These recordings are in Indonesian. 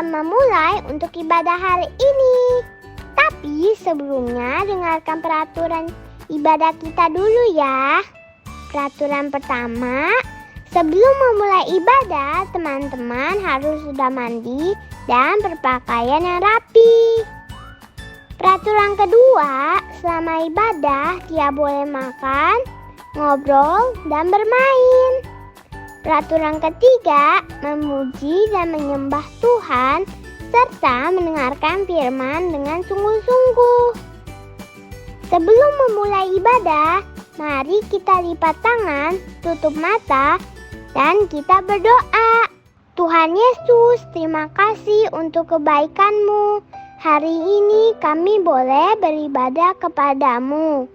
akan memulai untuk ibadah hari ini. Tapi sebelumnya dengarkan peraturan ibadah kita dulu ya. Peraturan pertama, sebelum memulai ibadah, teman-teman harus sudah mandi dan berpakaian yang rapi. Peraturan kedua, selama ibadah tidak boleh makan, ngobrol, dan bermain. Peraturan ketiga, memuji dan menyembah Tuhan serta mendengarkan firman dengan sungguh-sungguh. Sebelum memulai ibadah, mari kita lipat tangan, tutup mata, dan kita berdoa. Tuhan Yesus, terima kasih untuk kebaikan-Mu. Hari ini kami boleh beribadah kepadamu.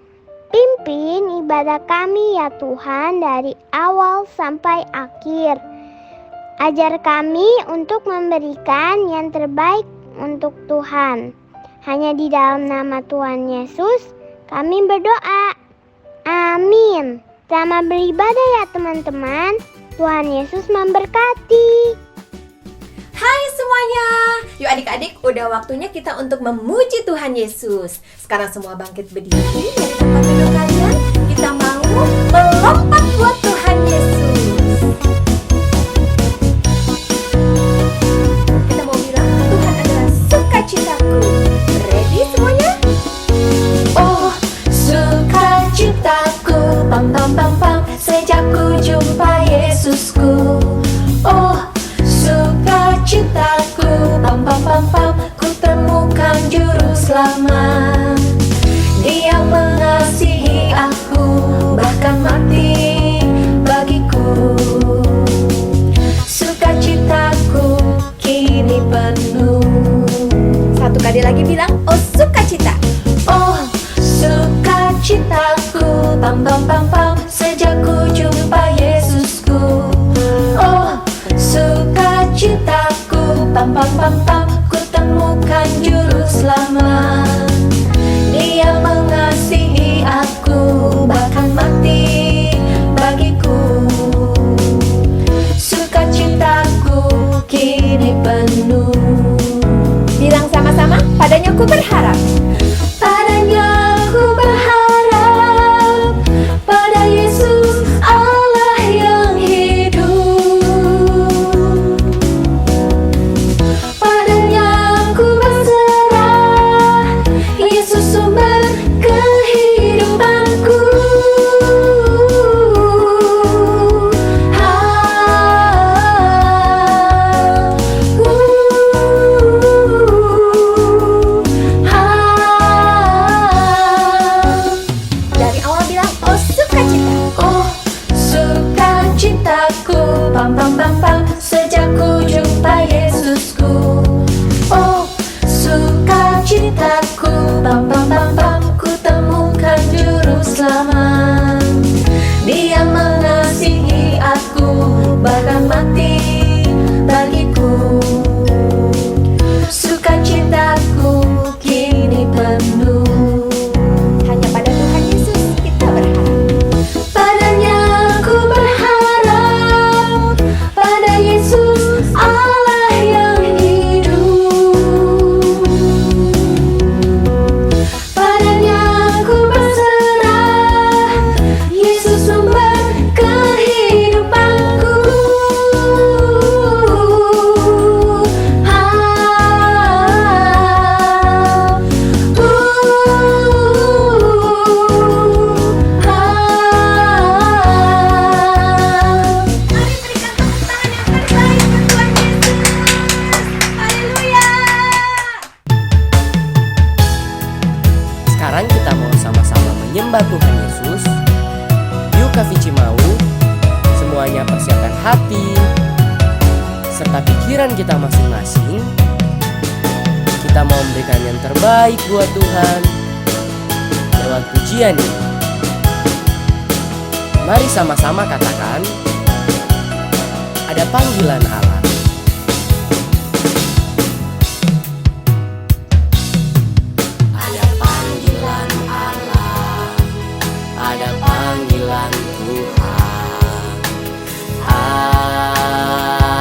Pimpin ibadah kami ya Tuhan dari awal sampai akhir. Ajar kami untuk memberikan yang terbaik untuk Tuhan. Hanya di dalam nama Tuhan Yesus kami berdoa. Amin. Selamat beribadah ya teman-teman. Tuhan Yesus memberkati. Hai semuanya, yuk adik-adik, udah waktunya kita untuk memuji Tuhan Yesus. Sekarang semua bangkit berdiri dari tempat duduk kalian. Kita mau melompat buat Tuhan Yesus. Kita mau bilang, Tuhan adalah sukacitaku. Ready semuanya? Oh, sukacitaku, pam pam pam pam, sejak ku jumpa Yesusku. Oh, sukacitaku, pam pam pam pam, ku temukan juru selamat. Dia mengasihi aku, bahkan mati bagiku. Sukacitaku kini penuh. Satu kali lagi bilang, oh sukacita. Oh sukacitaku, pam pam pam pam, sejak ku jumpa Yesusku. Oh sukacitaku, pam pam pam pam, ku temukan juru selamat. Dia mengasihi aku, bahkan mati bagiku. Sukacitaku kini penuh. Bilang sama-sama, padanya ku berharap. Padanya ku berharap, pada Yesus Allah yang hidup. Padanya ku berserah, Yesus sumber kehidupanku. Dari awal bilang, oh sukacita. Oh sukacitaku, pam pam pam pam, sejak ku jumpa Yesusku. Oh sukacitaku, pam pam pam pam, ku temukan juru selamat. Dia mengasihi aku, bahkan mati bagiku. Sukacitaku kini penuh. Hanya pada Tuhan Yesus kita berharap. Padanya ku berharap, pada Yesus Allah yang hidup. Padanya ku berserah, Yesus sumber kehidupanku. Sekarang kita mau sama-sama menyembah Tuhan Yesus. Yuk Kak Vici mau semuanya persiapkan hati serta pikiran kita masing-masing. Kita mau memberikan yang terbaik buat Tuhan lewat pujian ini. Mari sama-sama katakan, ada panggilan Allah. Ada panggilan Tuhan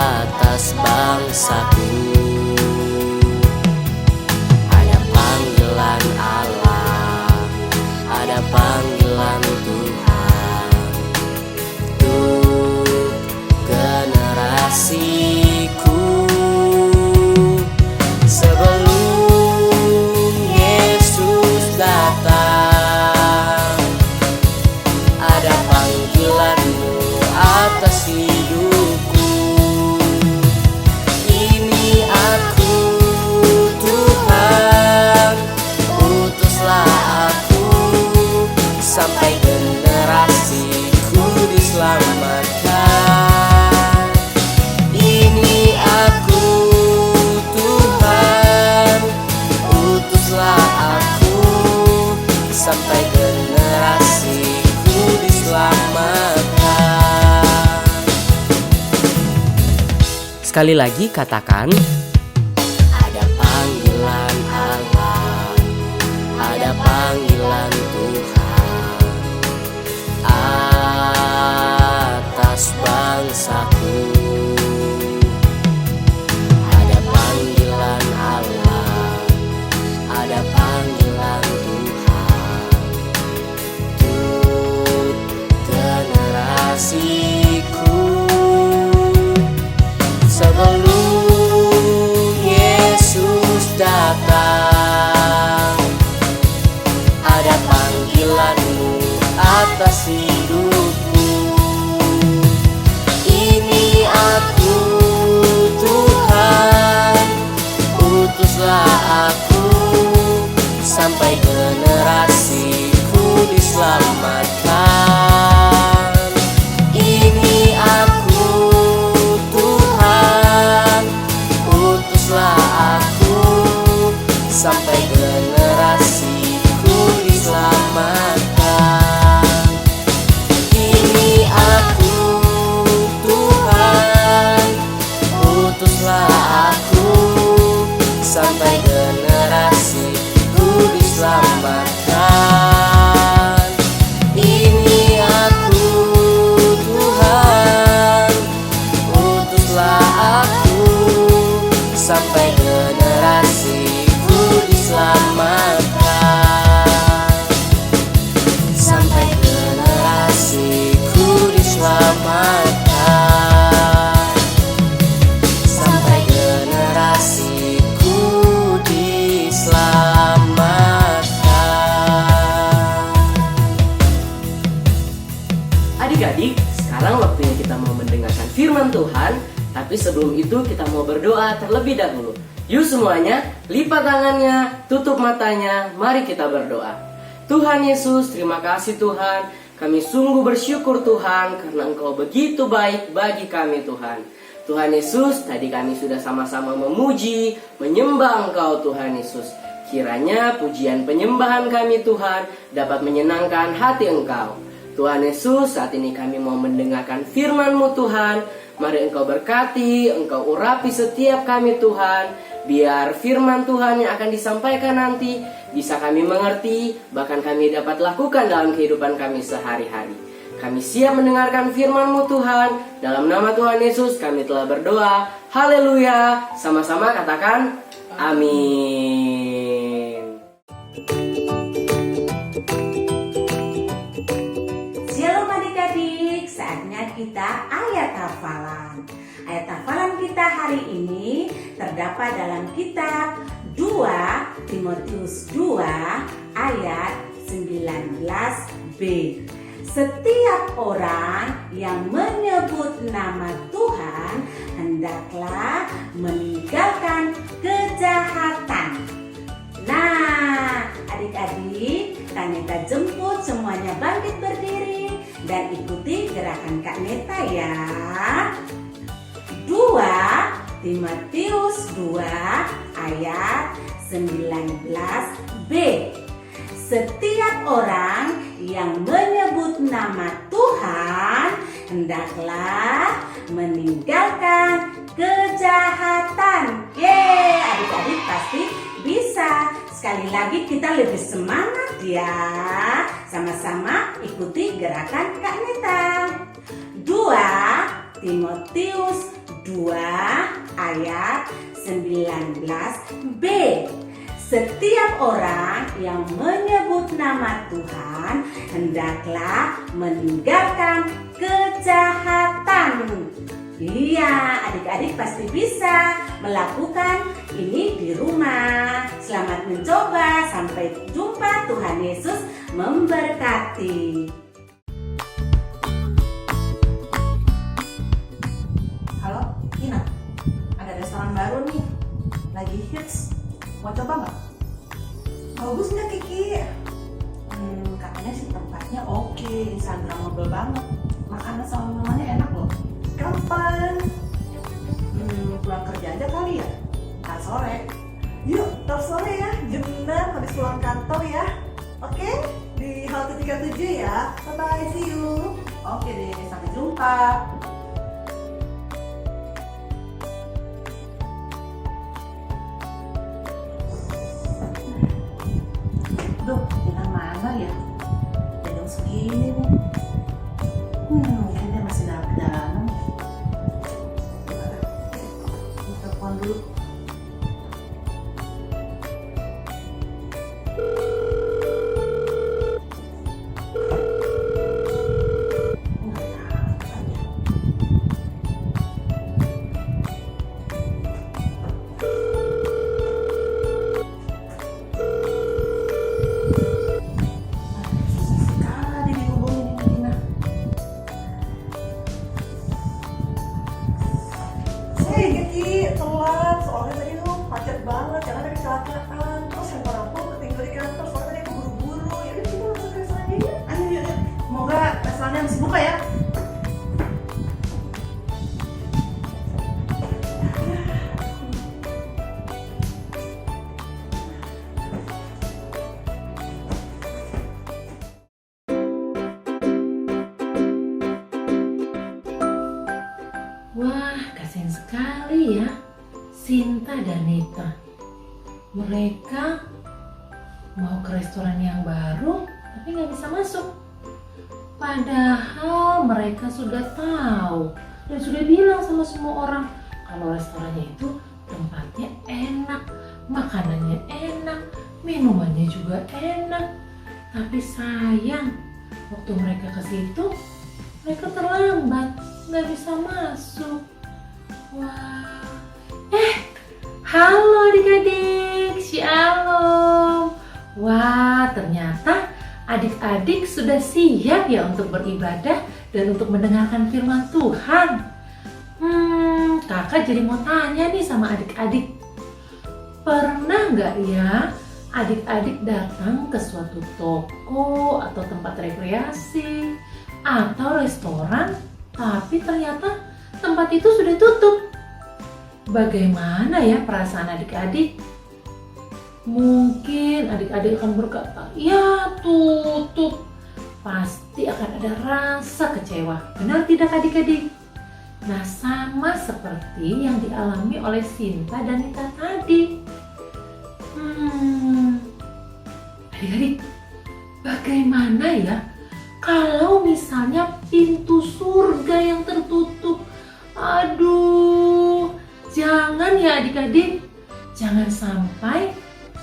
atas bangsaku. Sekali lagi katakan, ada panggilan Allah, ada panggilan Tuhan atas bangsaku. Ada panggilan Allah, ada panggilan Tuhan untuk generasiku. Sebelum Yesus datang, ada panggilanmu atas hidupku. Ini aku Tuhan, utuslah aku sampai generasiku diselamatkan. Ini aku Tuhan, utuslah aku sampai generasiku diselamatkan. Ini aku Tuhan, utuslah aku sampai generasiku diselamatkan. Ini aku Tuhan, utuslah aku sampai generasiku diselamatkan. Sampai generasiku diselamatkan. Sampai generasiku diselamatkan. Adik-adik, sekarang waktunya kita mau mendengarkan firman Tuhan. Tapi sebelum itu kita mau berdoa terlebih dahulu. Yuk semuanya, lipat tangannya, tutup matanya, mari kita berdoa. Tuhan Yesus, terima kasih Tuhan. Kami sungguh bersyukur Tuhan karena Engkau begitu baik bagi kami Tuhan. Tuhan Yesus, tadi kami sudah sama-sama memuji, menyembah Engkau Tuhan Yesus. Kiranya pujian penyembahan kami Tuhan dapat menyenangkan hati Engkau. Tuhan Yesus, saat ini kami mau mendengarkan firman-Mu Tuhan. Mari Engkau berkati, Engkau urapi setiap kami Tuhan. Biar firman Tuhan yang akan disampaikan nanti bisa kami mengerti, bahkan kami dapat lakukan dalam kehidupan kami sehari-hari. Kami siap mendengarkan firman-Mu Tuhan. Dalam nama Tuhan Yesus kami telah berdoa. Haleluya. Sama-sama katakan amin. Shalom adik-adik, saatnya kita ayat hafalan. Ayat hafalan kita hari ini terdapat dalam kitab 2 Timotius 2 ayat 19b. Setiap orang yang menyebut nama Tuhan hendaklah meninggalkan kejahatan. Nah, adik-adik, Kak Neta jemput semuanya bangkit berdiri dan ikuti gerakan Kak Neta ya. 2 Timotius 2 ayat 19b. Setiap orang yang menyebut nama Tuhan hendaklah meninggalkan kejahatan. Yeay, adik-adik pasti bisa. Sekali lagi kita lebih semangat ya. Sama-sama ikuti gerakan Kak Neta. 2 Timotius 2 ayat 19b. Setiap orang yang menyebut nama Tuhan hendaklah meninggalkan kejahatan. Iya, adik-adik pasti bisa melakukan ini di rumah. Selamat mencoba, sampai jumpa. Tuhan Yesus memberkati. Halo, Ina. Ada restoran baru nih, lagi hits. Mau coba nggak? Bagus nggak Kiki? Katanya sih tempatnya oke, instagramable banget. Makanan sama minumannya enak loh. Kapan? Pulang kerja aja kali ya? Ntar sore. Yuk, ntar sore ya, jam 6 habis pulang kantor ya. Oke? Di halte 37 ya. Bye-bye, see you. Oke deh, sampai jumpa. telepon dulu. Telat, soalnya tadi tuh macet banget, jangan ada kecelakaan. Terus handphone aku ketinggalan di kantor, soalnya tadi aku buru-buru. Ya udah kita langsung ke restoran aja ya. Ayo, yuk. Semoga restorannya masih buka ya. Wah, kasihan sekali ya Sinta dan Nita. Mereka mau ke restoran yang baru tapi nggak bisa masuk. Padahal mereka sudah tahu dan sudah bilang sama semua orang kalau restorannya itu tempatnya enak, makanannya enak, minumannya juga enak. Tapi sayang, waktu mereka ke situ mereka terlambat, nggak bisa masuk. Wah, halo adik-adik, shalom. Wah, ternyata adik-adik sudah siap ya untuk beribadah dan untuk mendengarkan firman Tuhan. Kakak jadi mau tanya nih sama adik-adik. Pernah nggak ya adik-adik datang ke suatu toko atau tempat rekreasi atau restoran, tapi ternyata tempat itu sudah tutup? Bagaimana ya perasaan adik-adik? Mungkin adik-adik akan berkata, ya tutup. Pasti akan ada rasa kecewa. Benar tidak adik-adik? Nah, sama seperti yang dialami oleh Sinta dan Nita tadi. Adik-adik, bagaimana ya kalau misalnya pintu surga yang tertutup? Aduh, jangan ya adik-adik, jangan sampai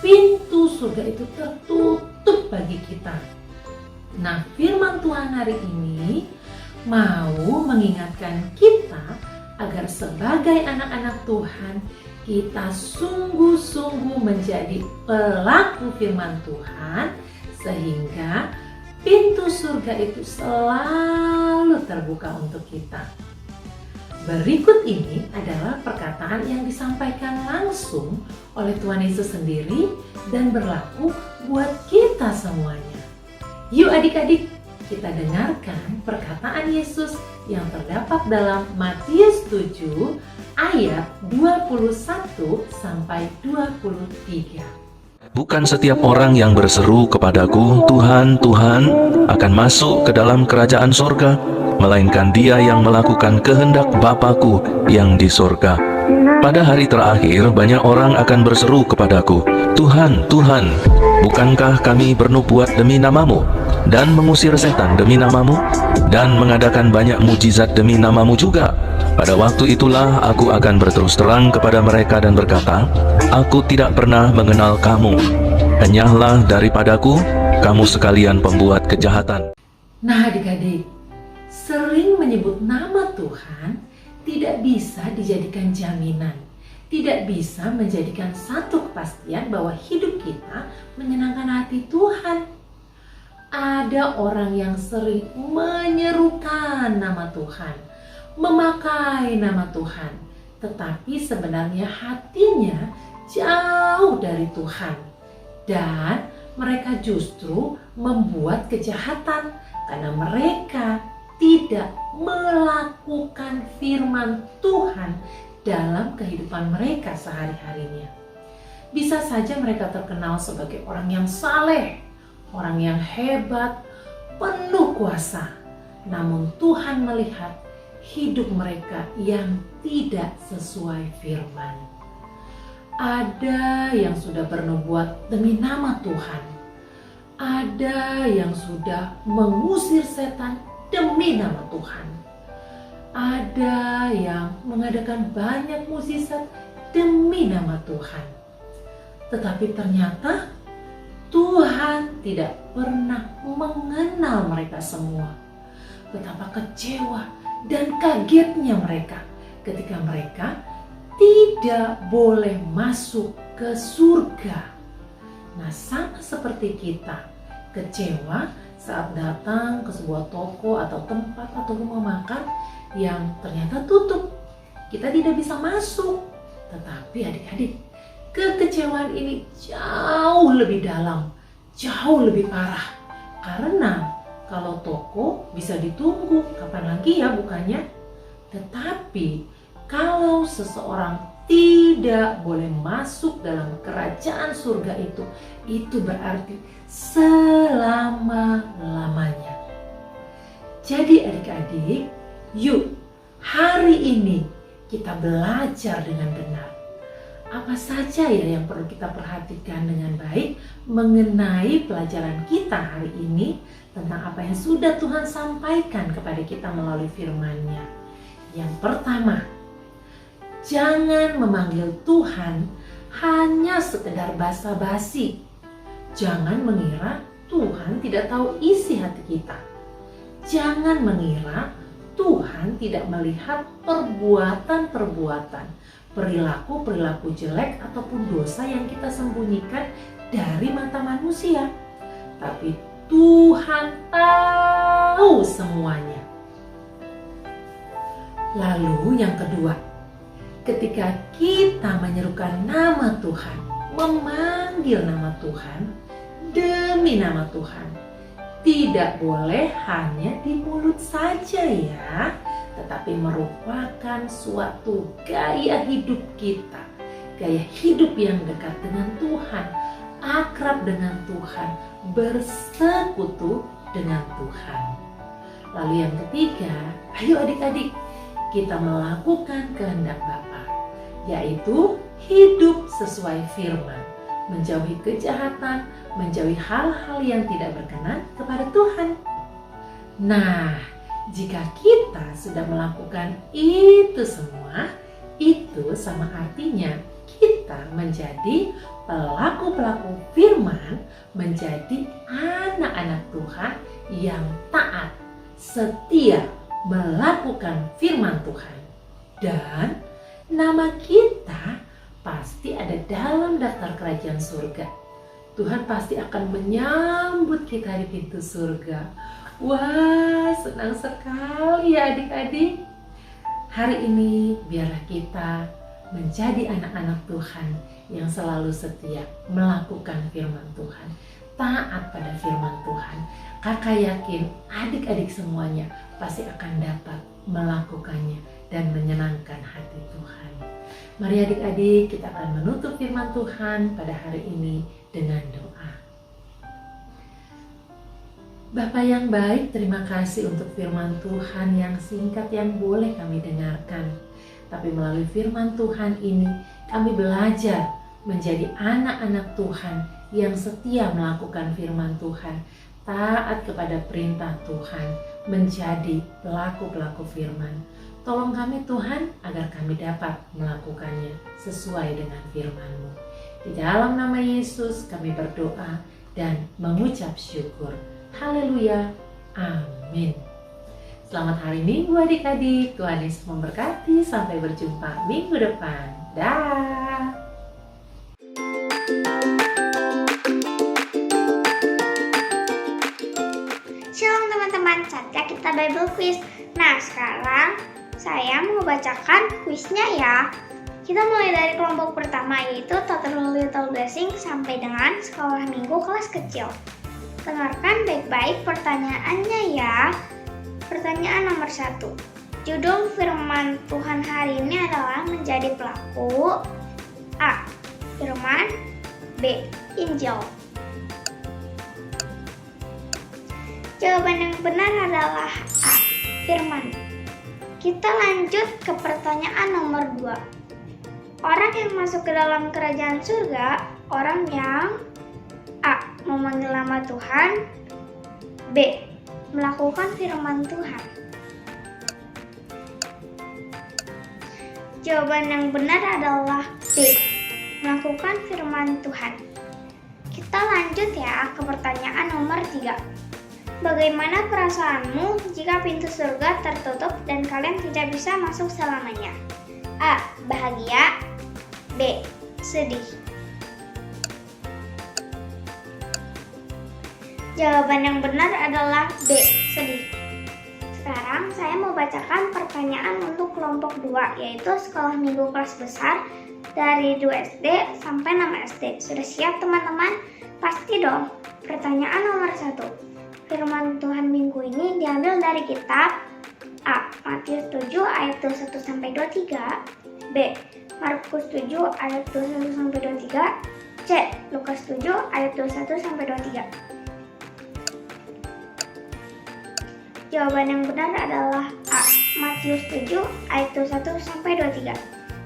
pintu surga itu tertutup bagi kita. Nah, firman Tuhan hari ini mau mengingatkan kita agar sebagai anak-anak Tuhan kita sungguh-sungguh menjadi pelaku firman Tuhan sehingga pintu surga itu selalu terbuka untuk kita. Berikut ini adalah perkataan yang disampaikan langsung oleh Tuhan Yesus sendiri dan berlaku buat kita semuanya. Yuk adik-adik, kita dengarkan perkataan Yesus yang terdapat dalam Matius 7 ayat 21 sampai 23. Bukan setiap orang yang berseru kepadaku, Tuhan, Tuhan, akan masuk ke dalam kerajaan sorga, melainkan dia yang melakukan kehendak Bapa-Ku yang di sorga. Pada hari terakhir, banyak orang akan berseru kepadaku, Tuhan, Tuhan, bukankah kami bernubuat demi namamu, dan mengusir setan demi namamu, dan mengadakan banyak mujizat demi namamu juga? Pada waktu itulah aku akan berterus terang kepada mereka dan berkata, aku tidak pernah mengenal kamu. Enyahlah daripadaku, kamu sekalian pembuat kejahatan. Nah adik-adik, sering menyebut nama Tuhan tidak bisa dijadikan jaminan, tidak bisa menjadikan satu kepastian bahwa hidup kita menyenangkan hati Tuhan. Ada orang yang sering menyerukan nama Tuhan, memakai nama Tuhan, tetapi sebenarnya hatinya jauh dari Tuhan. Dan mereka justru membuat kejahatan karena mereka tidak melakukan firman Tuhan dalam kehidupan mereka sehari-harinya. Bisa saja mereka terkenal sebagai orang yang saleh, orang yang hebat, penuh kuasa. Namun Tuhan melihat hidup mereka yang tidak sesuai firman. Ada yang sudah bernubuat demi nama Tuhan. Ada yang sudah mengusir setan demi nama Tuhan. Ada yang mengadakan banyak mukjizat demi nama Tuhan. Tetapi ternyata Tuhan tidak pernah mengenal mereka semua. Betapa kecewa dan kagetnya mereka ketika mereka tidak boleh masuk ke surga. Nah, sama seperti kita, kecewa saat datang ke sebuah toko atau tempat atau rumah makan yang ternyata tutup. Kita tidak bisa masuk. Tetapi adik-adik, kekecewaan ini jauh lebih dalam, jauh lebih parah. Karena kalau toko bisa ditunggu, kapan lagi ya bukanya? Tetapi kalau seseorang tidak boleh masuk dalam kerajaan surga itu berarti selama-lamanya. Jadi adik-adik, yuk hari ini kita belajar dengan benar. Apa saja ya yang perlu kita perhatikan dengan baik mengenai pelajaran kita hari ini tentang apa yang sudah Tuhan sampaikan kepada kita melalui firman-Nya. Yang pertama, jangan memanggil Tuhan hanya sekedar basa-basi. Jangan mengira Tuhan tidak tahu isi hati kita. Jangan mengira Tuhan tidak melihat perbuatan-perbuatan, perilaku-perilaku jelek ataupun dosa yang kita sembunyikan dari mata manusia. Tapi Tuhan tahu semuanya. Lalu yang kedua, ketika kita menyerukan nama Tuhan, memanggil nama Tuhan, demi nama Tuhan, tidak boleh hanya di mulut saja ya, tetapi merupakan suatu gaya hidup kita, gaya hidup yang dekat dengan Tuhan, akrab dengan Tuhan, bersekutu dengan Tuhan. Lalu yang ketiga, ayo adik-adik, kita melakukan kehendak Bapa, yaitu hidup sesuai firman, menjauhi kejahatan, menjauhi hal-hal yang tidak berkenan kepada Tuhan. Nah, jika kita sudah melakukan itu semua, itu sama artinya kita menjadi pelaku-pelaku firman, menjadi anak-anak Tuhan yang taat, setia, melakukan firman Tuhan. Dan nama kita pasti ada dalam daftar kerajaan surga. Tuhan pasti akan menyambut kita di pintu surga. Wah, senang sekali ya adik-adik. Hari ini biarlah kita menjadi anak-anak Tuhan yang selalu setia melakukan firman Tuhan, taat pada firman Tuhan. Kakak yakin adik-adik semuanya pasti akan dapat melakukannya dan menyenangkan hati Tuhan. Mari adik-adik, kita akan menutup firman Tuhan pada hari ini dengan doa. Bapa yang baik, terima kasih untuk firman Tuhan yang singkat yang boleh kami dengarkan. Tapi melalui firman Tuhan ini, kami belajar menjadi anak-anak Tuhan yang setia melakukan firman Tuhan, taat kepada perintah Tuhan, menjadi pelaku-pelaku firman. Tolong kami Tuhan agar kami dapat melakukannya sesuai dengan firman-Mu. Di dalam nama Yesus kami berdoa dan mengucap syukur. Haleluya. Amin. Selamat hari Minggu adik-adik. Tuhan Yesus memberkati. Sampai berjumpa minggu depan. Dah. Shalom teman-teman, saatnya kita Bible Quiz. Nah, sekarang saya mau bacakan kuisnya ya. Kita mulai dari kelompok pertama, yaitu Total Little Blessing sampai dengan sekolah minggu kelas kecil. Dengarkan baik-baik pertanyaannya ya. Pertanyaan nomor 1. Judul firman Tuhan hari ini adalah menjadi pelaku. A. Firman. B. Injil. Jawaban yang benar adalah A. Firman. Kita lanjut ke pertanyaan nomor 2. Orang yang masuk ke dalam kerajaan surga, orang yang A. memanggil nama Tuhan, B. melakukan firman Tuhan. Jawaban yang benar adalah B. Melakukan firman Tuhan. Kita lanjut ya ke pertanyaan nomor 3. Bagaimana perasaanmu jika pintu surga tertutup dan kalian tidak bisa masuk selamanya? A. Bahagia. B. Sedih. Jawaban yang benar adalah B. Sedih. Sekarang saya mau bacakan pertanyaan untuk kelompok 2, yaitu sekolah minggu kelas besar dari 2 SD sampai 6 SD. Sudah siap teman-teman? Pasti dong. Pertanyaan nomor 1. Firman Tuhan minggu ini diambil dari kitab A. Matius 7 ayat 21-23, B. Markus 7 ayat 21-23, C. Lukas 7 ayat 21-23. Jawaban yang benar adalah A. Matius 7 ayat 21-23.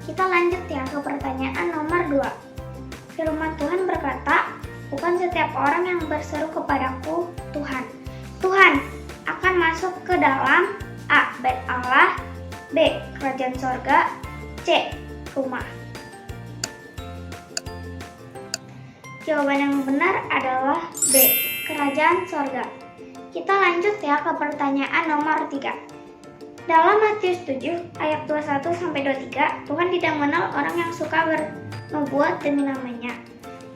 Kita lanjut ya ke pertanyaan nomor 2. Firman Tuhan berkata, bukan setiap orang yang berseru kepadaku, Tuhan, Tuhan, akan masuk ke dalam A. Bait Allah, B. Kerajaan sorga, C. Rumah. Jawaban yang benar adalah B. Kerajaan sorga. Kita lanjut ya ke pertanyaan nomor 3. Dalam Matius 7 ayat 21-23, Tuhan tidak mengenal orang yang suka bernubuat demi namanya,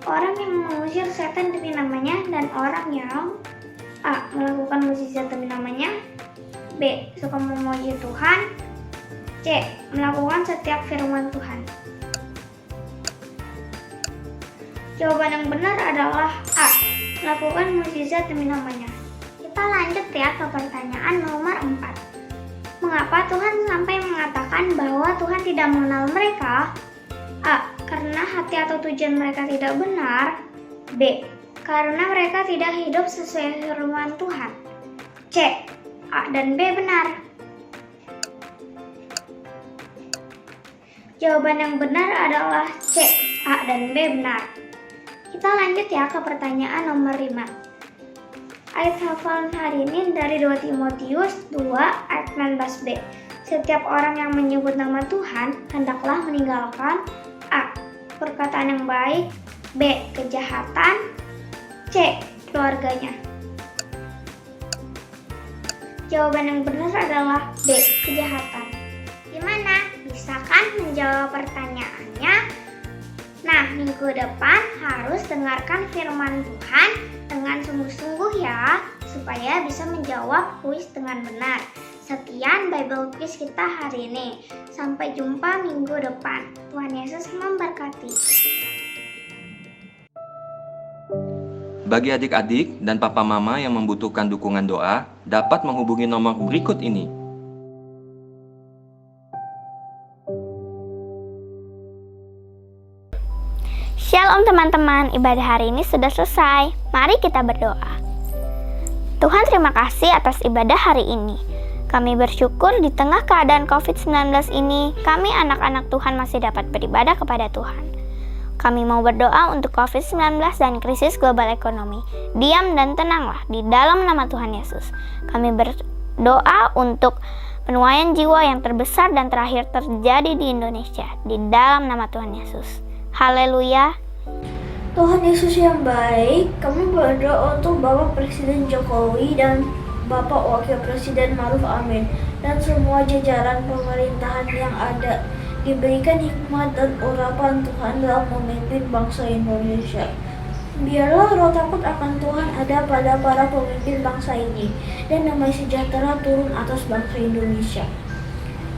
orang yang mengusir setan demi namanya, dan orang yang A. melakukan mukjizat demi namanya, B. suka memuji Tuhan, C. melakukan setiap firman Tuhan. Jawaban yang benar adalah A. melakukan mukjizat demi namanya. Kita lanjut ya ke pertanyaan nomor 4. Mengapa Tuhan sampai mengatakan bahwa Tuhan tidak mengenal mereka? A. Karena hati atau tujuan mereka tidak benar. B. Karena mereka tidak hidup sesuai firman Tuhan. C. A dan B benar. Jawaban yang benar adalah C. A dan B benar. Kita lanjut ya ke pertanyaan nomor 5. Ayat hafalan hari ini dari 2 Timotius 2 ayat 19b. Setiap orang yang menyebut nama Tuhan hendaklah meninggalkan A. perkataan yang baik, B. kejahatan, C. keluarganya. Jawaban yang benar adalah B. kejahatan. Gimana? Bisa kan menjawab pertanyaannya? Nah, minggu depan harus dengarkan firman Tuhan dengan sungguh-sungguh ya, supaya bisa menjawab kuis dengan benar. Sekian Bible Quiz kita hari ini. Sampai jumpa minggu depan. Tuhan Yesus memberkati. Bagi adik-adik dan papa mama yang membutuhkan dukungan doa, dapat menghubungi nomor berikut ini. Shalom teman-teman, ibadah hari ini sudah selesai. Mari kita berdoa. Tuhan, terima kasih atas ibadah hari ini. Kami bersyukur di tengah keadaan COVID-19 ini, kami anak-anak Tuhan masih dapat beribadah kepada Tuhan. Kami mau berdoa untuk COVID-19 dan krisis global ekonomi. Diam dan tenanglah di dalam nama Tuhan Yesus. Kami berdoa untuk penuaian jiwa yang terbesar dan terakhir terjadi di Indonesia, di dalam nama Tuhan Yesus. Haleluya. Tuhan Yesus yang baik, kami berdoa untuk Bapak Presiden Jokowi dan Bapak Wakil Presiden Ma'ruf Amin dan semua jajaran pemerintahan yang ada, diberikan hikmat dan urapan Tuhan dalam memimpin bangsa Indonesia. Biarlah roh takut akan Tuhan ada pada para pemimpin bangsa ini, dan damai sejahtera turun atas bangsa Indonesia.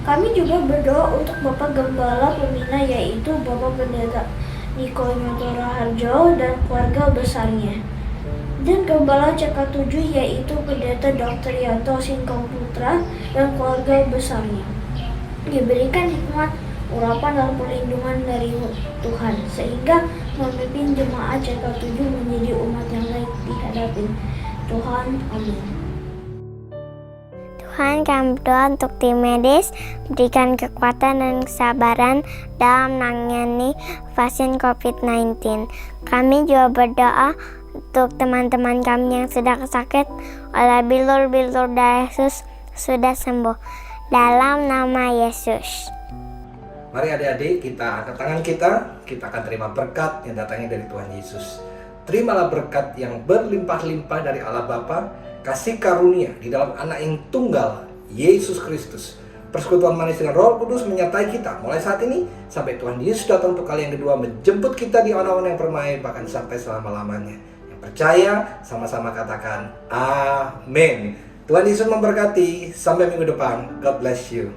Kami juga berdoa untuk Bapak Gembala Pembina, yaitu Bapak Pendeta Niko Nyoto Raharjo dan keluarga besarnya, dan Gembala CK7 yaitu Pendeta Dr. Yanto Singkong Putra dan keluarga besarnya. Diberikan hikmat, urapan dan perlindungan dari Tuhan, sehingga memimpin jemaat CK7 menjadi umat yang baik di hadapan Tuhan. Amin. Tuhan, kami berdoa untuk tim medis, berikan kekuatan dan kesabaran dalam menangani pasien COVID-19. Kami juga berdoa untuk teman-teman kami yang sedang sakit oleh bilur-bilur darah Yesus sudah sembuh. Dalam nama Yesus. Mari adik-adik, kita angkat tangan kita akan terima berkat yang datangnya dari Tuhan Yesus. Terimalah berkat yang berlimpah-limpah dari Allah Bapa, kasih karunia di dalam anak yang tunggal, Yesus Kristus. Persekutuan manis dengan Roh Kudus menyertai kita mulai saat ini sampai Tuhan Yesus datang untuk kali yang kedua menjemput kita di awan-awan yang permai, bahkan sampai selama-lamanya. Yang percaya sama-sama katakan amin. Tuhan Yesus memberkati. Sampai minggu depan. God bless you.